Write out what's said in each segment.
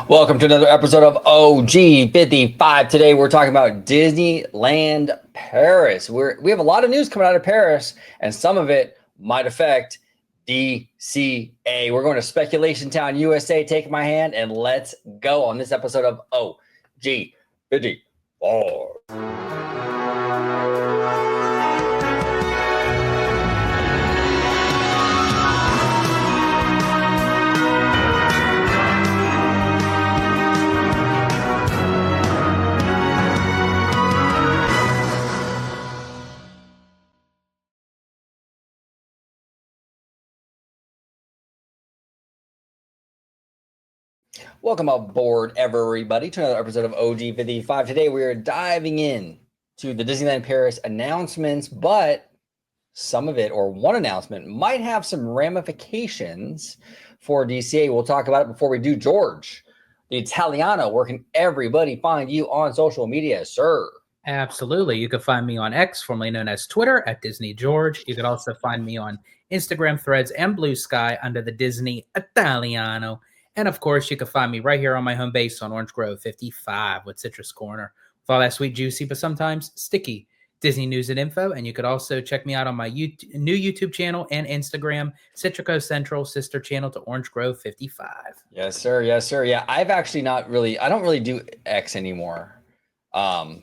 Welcome to another episode of OG55. Today we're talking about Disneyland Paris. We have a lot of news coming out of Paris, and some of it might affect DCA. We're going to Speculation Town, USA. Take my hand and let's go on this episode of OG54. Welcome aboard, everybody, to another episode of OG55. Today, we are diving in to the Disneyland Paris announcements, but some of it, or one announcement, might have some ramifications for DCA. We'll talk about it before we do. George, the Italiano, where can everybody find you on social media, sir? Absolutely. You can find me on X, formerly known as Twitter, at Disney George. You can also find me on Instagram, Threads, and Blue Sky under the Disney Italiano. And of course, you can find me right here on my home base on Orange Grove 55 with Citrus Corner. With all that sweet, juicy, but sometimes sticky Disney news and info. And you could also check me out on my new YouTube channel and Instagram, Citrico Central, sister channel to Orange Grove 55. Yes, sir. Yes, sir. Yeah, I don't really do X anymore. I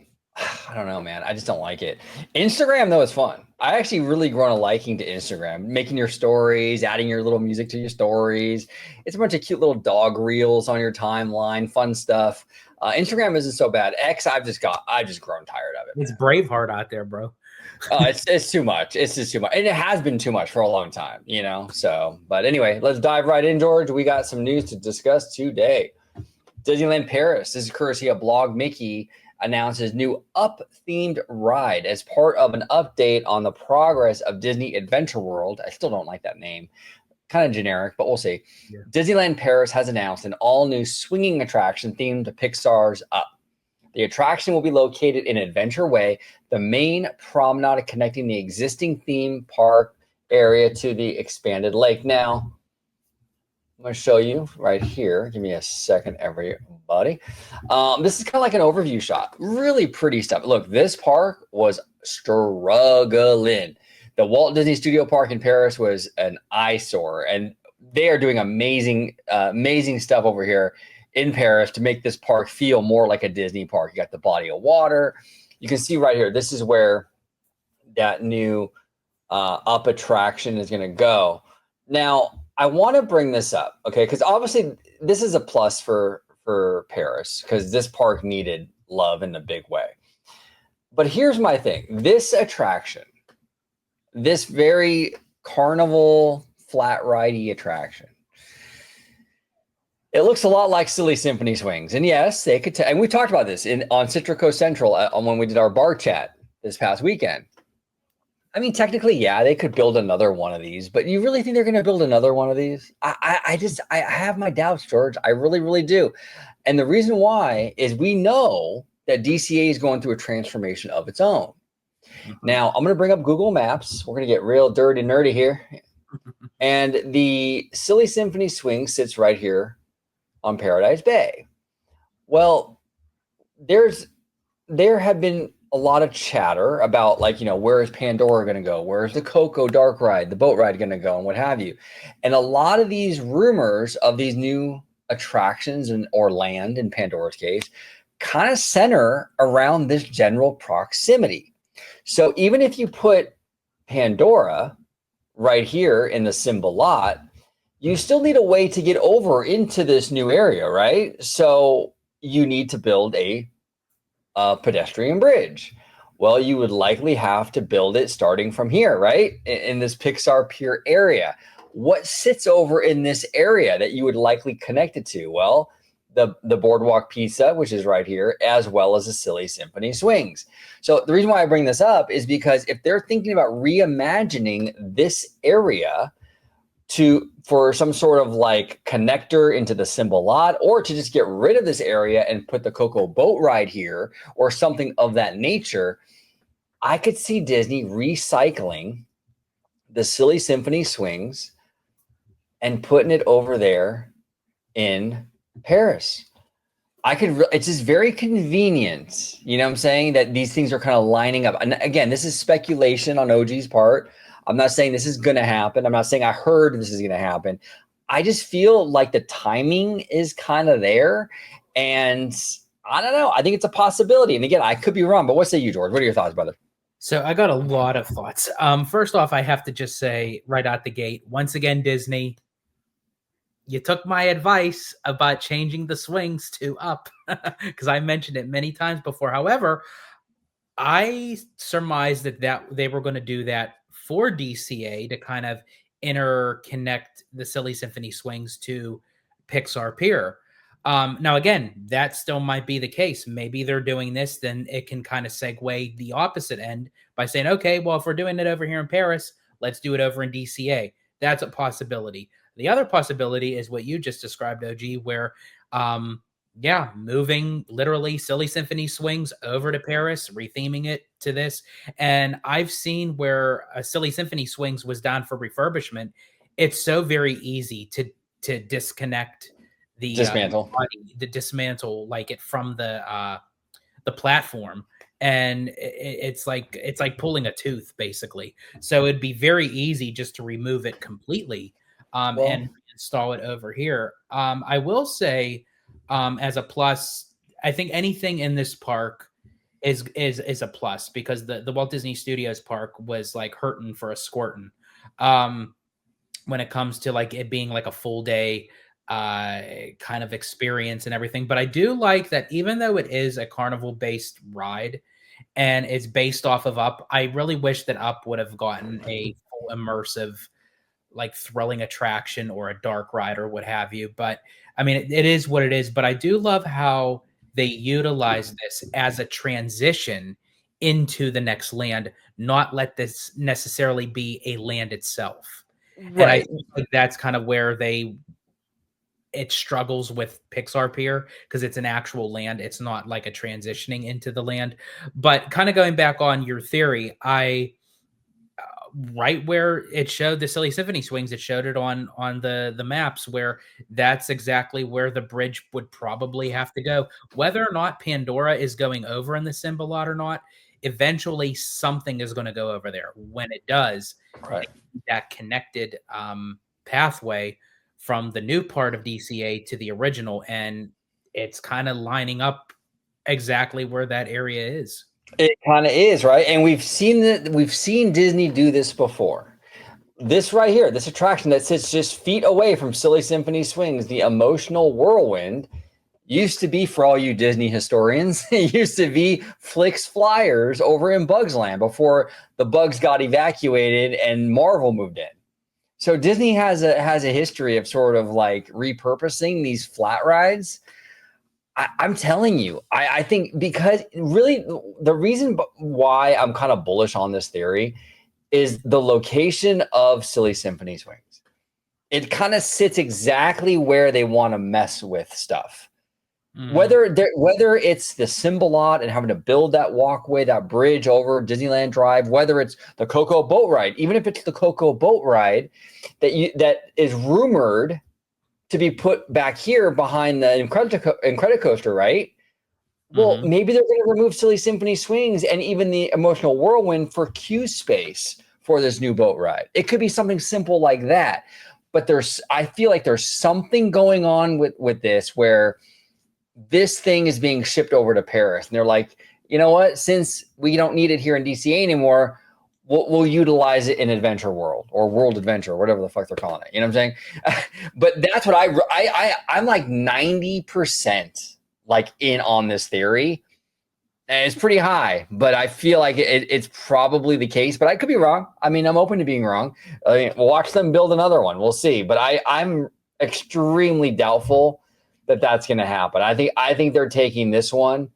don't know, man. I just don't like it. Instagram, though, is fun. I actually really grown a liking to Instagram, making your stories, adding your little music to your stories. It's a bunch of cute little dog reels on your timeline, fun stuff. Instagram isn't so bad. X, I've just grown tired of it. It's Braveheart out there, bro. It's too much. It's just too much. And it has been too much for a long time, So, but anyway, let's dive right in, George. We got some news to discuss today. Disneyland Paris. This is courtesy of Blog Mickey. Announces new Up-themed ride as part of an update on the progress of Disney Adventure World. I still don't like that name. Kind of generic, but we'll see. Yeah. Disneyland Paris has announced an all-new swinging attraction themed to Pixar's Up. The attraction will be located in Adventure Way, the main promenade connecting the existing theme park area to the expanded lake. Now, I'm going to show you right here. Give me a second, everybody. This is kind of like an overview shot. Really pretty stuff. Look, this park was struggling. The Walt Disney Studio Park in Paris was an eyesore, and they are doing amazing stuff over here in Paris to make this park feel more like a Disney park. You got the body of water. You can see right here, this is where that new Up attraction is going to go. Now, I want to bring this up, okay? Because obviously this is a plus for Paris because this park needed love in a big way. But here's my thing. This attraction, this very carnival flat ride-y attraction, it looks a lot like Silly Symphony Swings. And yes, they could, and we talked about this on Citrico Central when we did our bar chat this past weekend. I mean, technically, yeah, they could build another one of these, but you really think they're going to build another one of these? I have my doubts, George. I really, really do. And the reason why is we know that DCA is going through a transformation of its own. Mm-hmm. Now, I'm going to bring up Google Maps. We're going to get real dirty, nerdy here. And the Silly Symphony Swing sits right here on Paradise Bay. Well, there have been a lot of chatter about, like, where is Pandora going to go? Where is the Coco Dark Ride, the boat ride going to go, and what have you? And a lot of these rumors of these new attractions or land, in Pandora's case, kind of center around this general proximity. So even if you put Pandora right here in the Simba lot, you still need a way to get over into this new area, right? So you need to build a pedestrian bridge. Well, you would likely have to build it starting from here, right? In this Pixar Pier area. What sits over in this area that you would likely connect it to? Well, the Boardwalk Pizza, which is right here, as well as the Silly Symphony Swings. So the reason why I bring this up is because if they're thinking about reimagining this area for some sort of like connector into the Simba lot, or to just get rid of this area and put the Coco boat ride here or something of that nature, I could see Disney recycling the Silly Symphony Swings and putting it over there in Paris. It's just very convenient, you know what I'm saying, that these things are kind of lining up. And again, this is speculation on OG's part. I'm not saying this is going to happen. I'm not saying I heard this is going to happen. I just feel like the timing is kind of there. And I don't know. I think it's a possibility. And again, I could be wrong, but what say you, George? What are your thoughts, brother? So I got a lot of thoughts. First off, I have to just say right out the gate, once again, Disney, you took my advice about changing the swings to up because I mentioned it many times before. However, I surmised that they were going to do that for DCA to kind of interconnect the Silly Symphony swings to Pixar Pier. Now, again, that still might be the case. Maybe they're doing this, then it can kind of segue the opposite end by saying, okay, well, if we're doing it over here in Paris, let's do it over in DCA. That's a possibility. The other possibility is what you just described, OG, where, moving literally Silly Symphony swings over to Paris, retheming it to this. And I've seen where a Silly Symphony swings was down for refurbishment. It's so very easy to disconnect the dismantle like it from the platform, and it's like pulling a tooth basically. So it'd be very easy just to remove it completely and install it over here. I will say, as a plus, I think anything in this park is a plus because the Walt Disney Studios park was like hurting for a squirtin' when it comes to like it being like a full day kind of experience and everything. But I do like that even though it is a carnival based ride and it's based off of Up, I really wish that Up would have gotten a full immersive, like thrilling attraction or a dark ride or what have you. But I mean, it is what it is. But I do love how they utilize this as a transition into the next land, not let this necessarily be a land itself. Right. And I think like that's kind of where it struggles with Pixar Pier because it's an actual land. It's not like a transitioning into the land. But kind of going back on your theory, right where it showed the Silly Symphony swings, it showed it on the maps where that's exactly where the bridge would probably have to go. Whether or not Pandora is going over in the Symbolot or not, eventually something is going to go over there. When it does, right, that connected pathway from the new part of DCA to the original, and it's kind of lining up exactly where that area is. It kind of is, right? And we've seen Disney do this before. This right here, this attraction that sits just feet away from Silly Symphony Swings, the Emotional Whirlwind, used to be, for all you Disney historians, it used to be Flick's Flyers over in Bugs Land before the Bugs got evacuated and Marvel moved in. So Disney has a history of sort of like repurposing these flat rides. I'm telling you, I think because really the reason why I'm kind of bullish on this theory is the location of Silly Symphony Swings. It kind of sits exactly where they want to mess with stuff. Whether it's the Symbolot and having to build that walkway, that bridge over Disneyland Drive, whether it's the Coco Boat Ride, even if it's the Coco Boat Ride that is rumored to be put back here behind the Incredicoaster, right? Well, maybe they're going to remove Silly Symphony Swings and even the Emotional Whirlwind for queue space for this new boat ride. It could be something simple like that. But I feel like there's something going on with this where this thing is being shipped over to Paris. And they're like, you know what? Since we don't need it here in DCA anymore, we'll utilize it in Adventure World or World Adventure, whatever the fuck they're calling it. You know what I'm saying? But that's what I'm like 90% like in on this theory. And it's pretty high, but I feel like it's probably the case, but I could be wrong. I mean, I'm open to being wrong. I mean, we'll watch them build another one. We'll see. But I'm extremely doubtful that that's going to happen. I think they're taking this one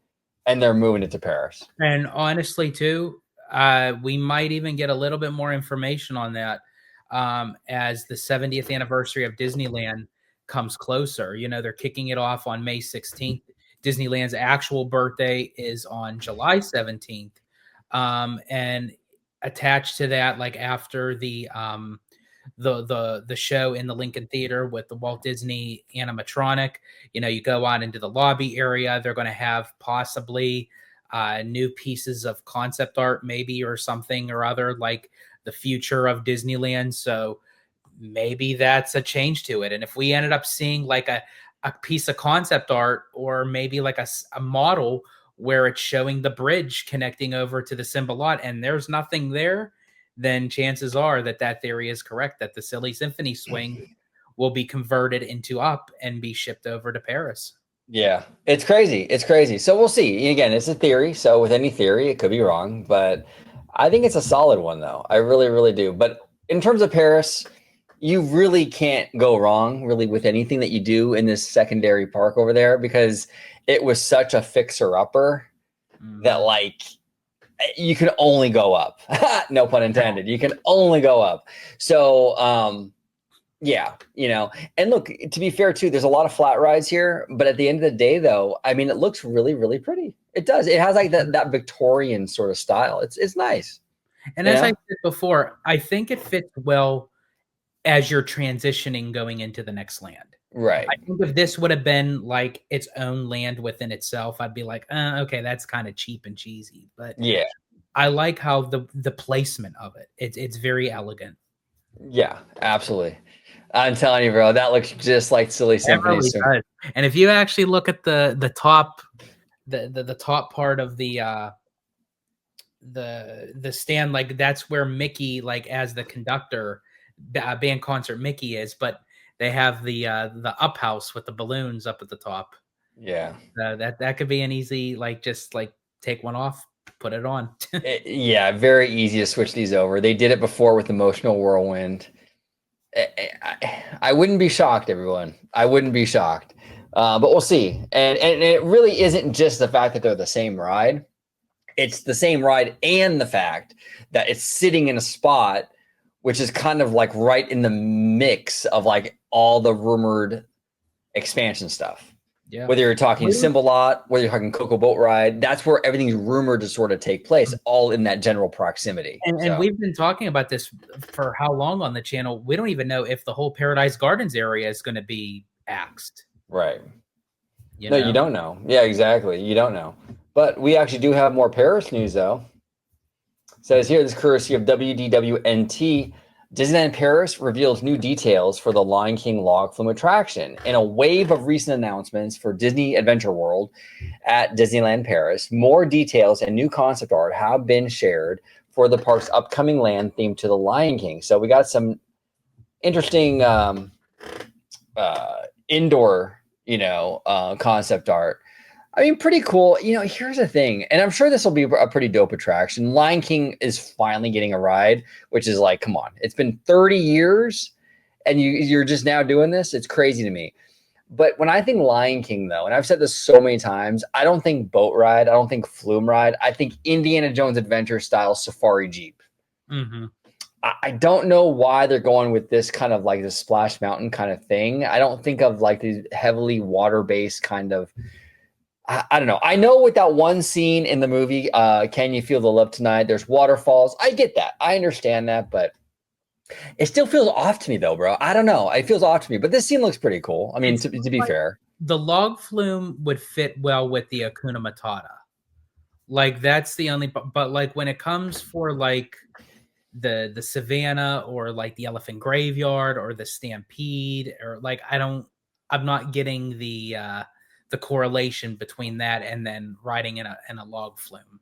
and they're moving it to Paris. And honestly, too, we might even get a little bit more information on that as the 70th anniversary of Disneyland comes closer. You know, they're kicking it off on May 16th. Disneyland's actual birthday is on July 17th. And attached to that, like after the the show in the Lincoln Theater with the Walt Disney animatronic. You know, you go on into the lobby area. They're going to have possibly new pieces of concept art, maybe, or something or other, like the future of Disneyland. So maybe that's a change to it. And if we ended up seeing like a piece of concept art, or maybe like a model where it's showing the bridge connecting over to the Simba lot and there's nothing there, then chances are that theory is correct, that the Silly Symphony swing will be converted into Up and be shipped over to Paris. Yeah, it's crazy. It's crazy. So we'll see. Again, it's a theory. So with any theory, it could be wrong, but I think it's a solid one though. I really, really do. But in terms of Paris, you really can't go wrong really with anything that you do in this secondary park over there, because it was such a fixer-upper that like you can only go up. No pun intended. You can only go up. So yeah, you know, and look, to be fair too, there's a lot of flat rides here, but at the end of the day though, I mean, it looks really, really pretty. It does. It has like that Victorian sort of style. It's nice. And as I said before, I think it fits well as you're transitioning going into the next land. Right. I think if this would have been like its own land within itself, I'd be like, okay, that's kind of cheap and cheesy. But yeah, I like how the placement of it. It's very elegant. Yeah, absolutely. I'm telling you, bro, that looks just like Silly Symphony. Really, and if you actually look at the top, the top part of the stand, like that's where Mickey, like as the conductor, band concert Mickey is, but they have the up house with the balloons up at the top. Yeah, that could be an easy, like, just like take one off, put it on. Yeah, very easy to switch these over. They did it before with Emotional Whirlwind. I wouldn't be shocked, everyone. I wouldn't be shocked, but we'll see. And it really isn't just the fact that they're the same ride. It's the same ride and the fact that it's sitting in a spot which is kind of like right in the mix of like all the rumored expansion stuff. Yeah. Whether you're talking Simba Lot, whether you're talking Cocoa Boat Ride, that's where everything's rumored to sort of take place, all in that general proximity. And we've been talking about this for how long on the channel? We don't even know if the whole Paradise Gardens area is going to be axed. Right. You don't know. Yeah, exactly. You don't know. But we actually do have more Paris news, though. It says here, this courtesy of WDWNT, Disneyland Paris reveals new details for the Lion King log flume attraction. In a wave of recent announcements for Disney Adventure World at Disneyland Paris, more details and new concept art have been shared for the park's upcoming land themed to the Lion King. So we got some interesting indoor, concept art. I mean, pretty cool. Here's the thing, and I'm sure this will be a pretty dope attraction. Lion King is finally getting a ride, which is like, come on. It's been 30 years, and you're just now doing this? It's crazy to me. But when I think Lion King, though, and I've said this so many times, I don't think boat ride. I don't think flume ride. I think Indiana Jones Adventure style safari Jeep. Mm-hmm. I don't know why they're going with this kind of like the Splash Mountain kind of thing. I don't think of like these heavily water-based kind of... I don't know. I know with that one scene in the movie, Can You Feel the Love Tonight? There's waterfalls. I get that. I understand that, but it still feels off to me though, bro. I don't know. It feels off to me, but this scene looks pretty cool. I mean, to be fair. The log flume would fit well with the Hakuna Matata. Like that's the only, but like when it comes for like the Savannah or like the Elephant Graveyard or the Stampede or like, I'm not getting the correlation between that and then riding in a log flume,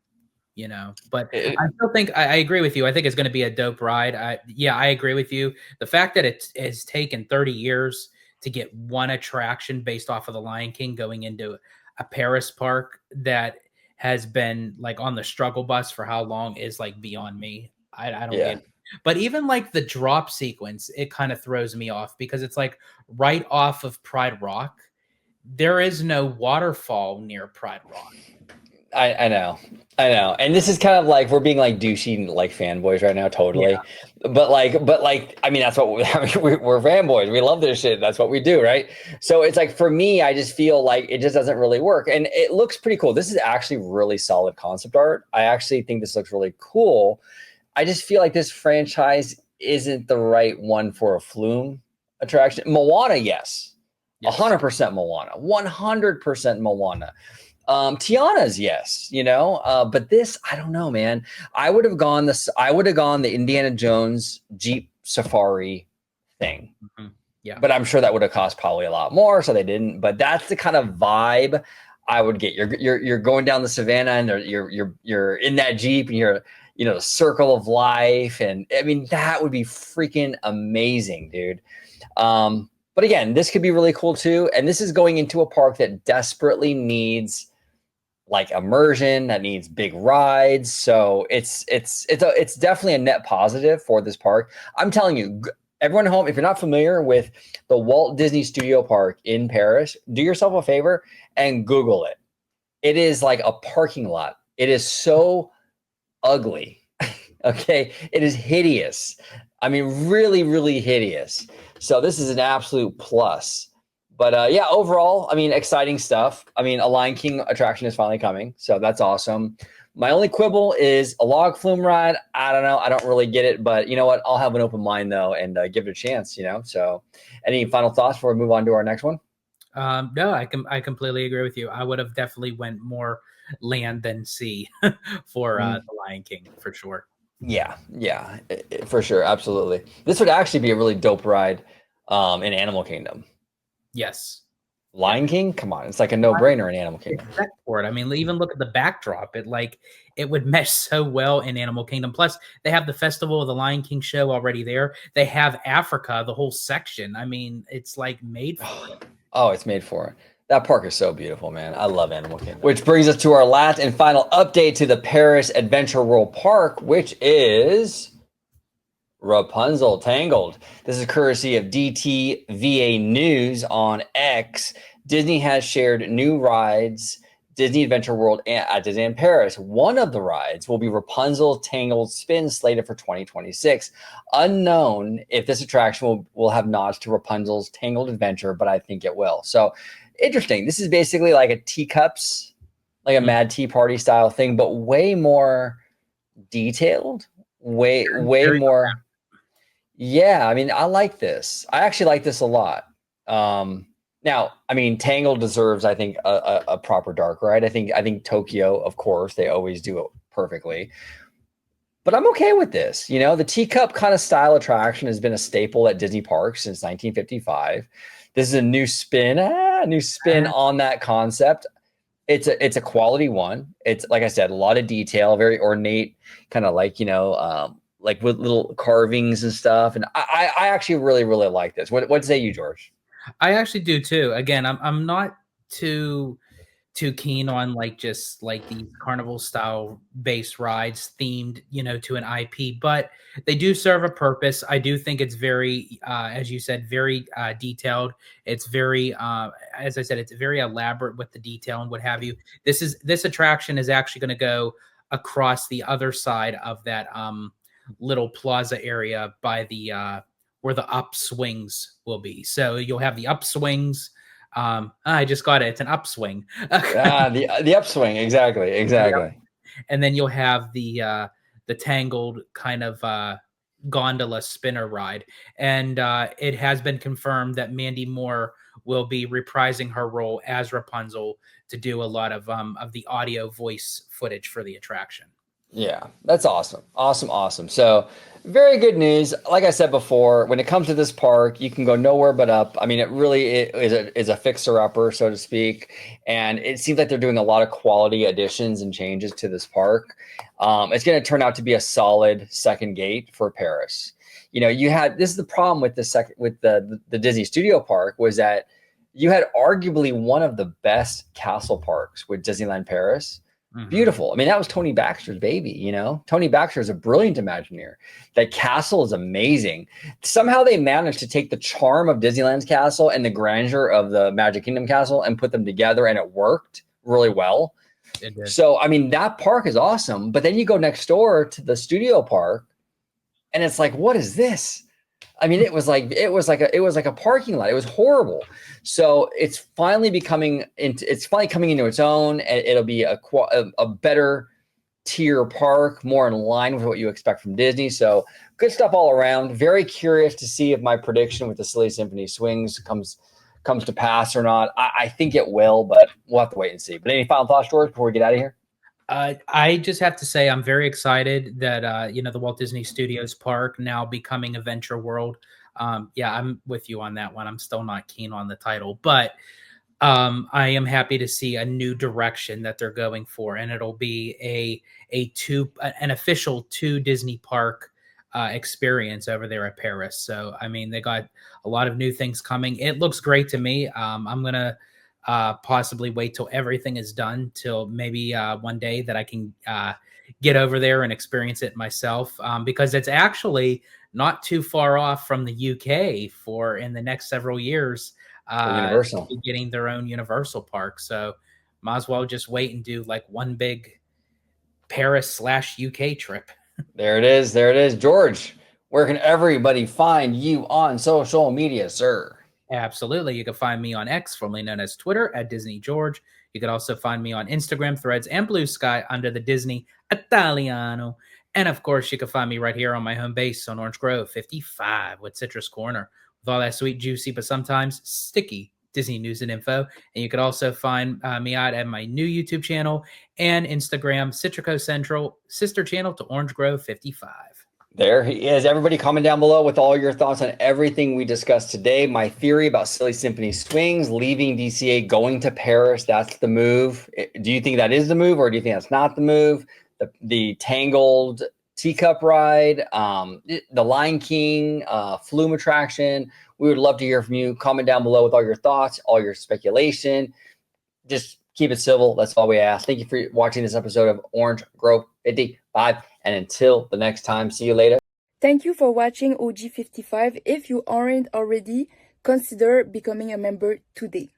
but I still think I agree with you. I think it's going to be a dope ride. I agree with you. The fact that it has taken 30 years to get one attraction based off of the Lion King going into a Paris park that has been like on the struggle bus for how long is like beyond me. I don't get it. But even like the drop sequence, it kind of throws me off because it's like right off of Pride Rock. There is no waterfall near Pride Rock. I know. And this is kind of like we're being like douchey like fanboys right now, totally. Yeah. But I mean, that's what we're fanboys. We love this shit. That's what we do, right? So it's like for me, I just feel like it just doesn't really work. And it looks pretty cool. This is actually really solid concept art. I actually think this looks really cool. I just feel like this franchise isn't the right one for a flume attraction. Moana, yes. 100% Moana. 100% Moana. Tiana's, yes, but this, I don't know, man. I would have gone the Indiana Jones Jeep Safari thing. Mm-hmm. Yeah. But I'm sure that would have cost probably a lot more, so they didn't. But that's the kind of vibe I would get. You're going down the savannah, and you're in that Jeep, and you're the circle of life, and I mean that would be freaking amazing, dude. But again, this could be really cool too. And this is going into a park that desperately needs like immersion, that needs big rides. So it's definitely a net positive for this park. I'm telling you, everyone at home, if you're not familiar with the Walt Disney Studio Park in Paris, do yourself a favor and Google it. It is like a parking lot. It is so ugly. Okay. It is hideous. I mean, really, really hideous. So this is an absolute plus. But yeah, overall, I mean, exciting stuff. I mean, a Lion King attraction is finally coming. So that's awesome. My only quibble is a log flume ride. I don't know. I don't really get it. But you know what? I'll have an open mind, though, and give it a chance, So any final thoughts before we move on to our next one? No, I completely agree with you. I would have definitely went more land than sea for the Lion King, for sure. Yeah, for sure. Absolutely. This would actually be a really dope ride in Animal Kingdom. Yes. Lion King, come on, it's like a no-brainer in Animal Kingdom. For it. I mean, even look at the backdrop. It would mesh so well in Animal Kingdom. Plus, they have the Festival of the Lion King show already there. They have Africa, the whole section. I mean, it's like made for it. Oh, it's made for it. That park is so beautiful, man. I love Animal Kingdom. Which brings us to our last and final update to the Paris Adventure World Park, which is Rapunzel Tangled. This is courtesy of DTVA News on X. Disney has shared new rides, Disney Adventure World at Disneyland Paris. One of the rides will be Rapunzel Tangled Spin, slated for 2026. Unknown if this attraction will have nods to Rapunzel's Tangled Adventure, but I think it will. So interesting. This is basically like a teacups, like a Mad Tea Party style thing, but way more detailed, way more. Yeah, I mean, I like this. I actually like this a lot. Now, I mean, Tangled deserves, I think, a proper dark ride. I think Tokyo, of course, they always do it perfectly. But I'm okay with this. The teacup kind of style attraction has been a staple at Disney parks since 1955. This is a new spin on that concept. It's a quality one. It's, like I said, a lot of detail, very ornate, kind of like, like with little carvings and stuff. And I actually really, really like this. What say you, George? I actually do too. Again, I'm not too keen on just these carnival style based rides themed, to an IP, but they do serve a purpose. I do think it's very, as you said, very detailed. It's very, as I said, it's very elaborate with the detail and what have you. This attraction is actually going to go across the other side of that little plaza area by the where the upswings will be. So you'll have the upswings. I just got it. It's an upswing. The upswing. Exactly. Yep. And then you'll have the Tangled kind of gondola spinner ride. And it has been confirmed that Mandy Moore will be reprising her role as Rapunzel to do a lot of the audio voice footage for the attraction. Yeah, that's awesome. Awesome. So very good news. Like I said before, when it comes to this park, you can go nowhere but up. I mean, it really is a fixer-upper, so to speak. And it seems like they're doing a lot of quality additions and changes to this park. It's going to turn out to be a solid second gate for Paris. This is the problem with the Disney Studio Park, was that you had arguably one of the best castle parks with Disneyland Paris. Mm-hmm. Beautiful. I mean, that was Tony Baxter's baby, Tony Baxter is a brilliant Imagineer. That castle is amazing. Somehow they managed to take the charm of Disneyland's castle and the grandeur of the Magic Kingdom castle and put them together, and it worked really well. It did. So, I mean, that park is awesome. But then you go next door to the studio park, and it's like, what is this? I mean, it was like a parking lot. It was horrible. So it's finally coming into its own, and it'll be a better tier park, more in line with what you expect from Disney. So good stuff all around. Very curious to see if my prediction with the Silly Symphony Swings comes to pass or not. I think it will, but we'll have to wait and see. But any final thoughts, George, before we get out of here? I just have to say I'm very excited that the Walt Disney Studios Park now becoming Adventure World. Yeah, I'm with you on that one. I'm still not keen on the title, but I am happy to see a new direction that they're going for, and it'll be an official 2 Disney park experience over there at Paris. So I mean, they got a lot of new things coming. It looks great to me. I'm gonna possibly wait till everything is done, till maybe one day that I can get over there and experience it myself, because it's actually not too far off from the UK for in the next several years. Universal Getting their own Universal park. So might as well just wait and do like one big Paris/UK trip. There it is. There it is. George, where can everybody find you on social media, sir? Absolutely. You can find me on X, formerly known as Twitter, at Disney George. You can also find me on Instagram, Threads, and Blue Sky under the Disney Italiano. And of course, you can find me right here on my home base on Orange Grove 55 with Citrus Corner, with all that sweet, juicy, but sometimes sticky Disney news and info. And you can also find me out at my new YouTube channel and Instagram, Citrico Central, sister channel to Orange Grove 55. There he is. Everybody comment down below with all your thoughts on everything we discussed today. My theory about Silly Symphony Swings, leaving DCA, going to Paris, that's the move. Do you think that is the move, or do you think that's not the move? The Tangled teacup ride, the Lion King flume attraction. We would love to hear from you. Comment down below with all your thoughts, all your speculation. Just keep it civil. That's all we ask. Thank you for watching this episode of Orange Grove 55. And until the next time, see you later. Thank you for watching OG55. If you aren't already, consider becoming a member today.